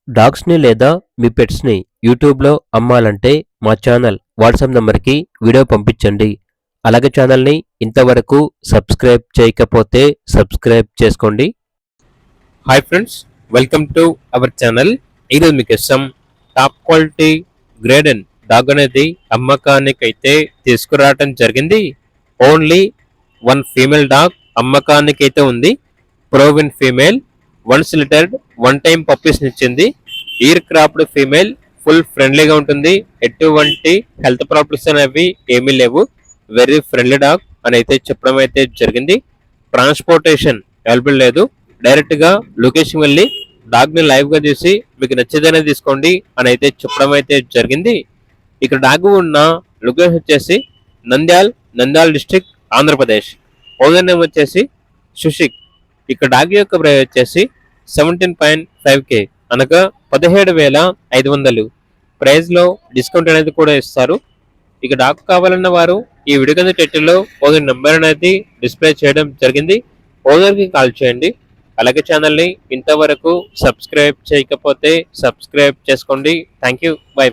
డాగ్స్‌ని లేదా మీ పెట్స్‌ని యూట్యూబ్‌లో అమ్మాలంటే మా ఛానల్ వాట్సాప్ నంబర్‌కి వీడియో పంపించండి. అలాగే ఛానల్‌ని ఇంతవరకు సబ్స్క్రైబ్ చేయకపోతే సబ్స్క్రైబ్ చేసుకోండి. Hi friends, welcome to our channel. ఈరోజు మీకోసం టాప్ క్వాలిటీ గ్రేడెన్ డాగ్ అనేది అమ్మకానికైతే తీసుకురావడం జరిగింది. ఓన్లీ వన్ ఫీమేల్ డాగ్ అమ్మకానికైతే ఉంది. Proven female, once littered, one time puppies ఇచ్చింది. ఇయర్ క్రాప్డ్ ఫీమేల్, ఫుల్ ఫ్రెండ్లీగా ఉంటుంది. ఎటువంటి హెల్త్ ప్రాబ్లమ్స్ అనేవి ఏమీ లేవు. వెరీ ఫ్రెండ్లీ డాగ్ అని అయితే చెప్పడం అయితే జరిగింది. ట్రాన్స్పోర్టేషన్ అవైలబుల్ లేదు. డైరెక్ట్ గా లొకేషన్ వెళ్ళి డాగ్ ని లైవ్ గా చూసి మీకు నచ్చేదనే తీసుకోండి అని అయితే చెప్పడం అయితే జరిగింది. ఇక్కడ డాగ్ ఉన్న లొకేషన్ వచ్చేసి Nandyal district, Andhra Pradesh. Owner name వచ్చేసి సుషిక్. ఇక్కడ డాగ్ యొక్క ప్రైస్ వచ్చేసి 17.5K, అనగా 17,500. ప్రైస్ లో డిస్కౌంట్ అనేది కూడా ఇస్తారు. ఇక డాగ్ కావాలన్న వారు ఈ వీడియో కింద టైటిల్లో ఓనర్ నెంబర్ అనేది డిస్ప్లే చేయడం జరిగింది. ఓనర్ కి కాల్ చేయండి. అలాగే ఛానల్ని ఇంతవరకు సబ్స్క్రైబ్ చేయకపోతే సబ్స్క్రైబ్ చేసుకోండి. Thank you, by.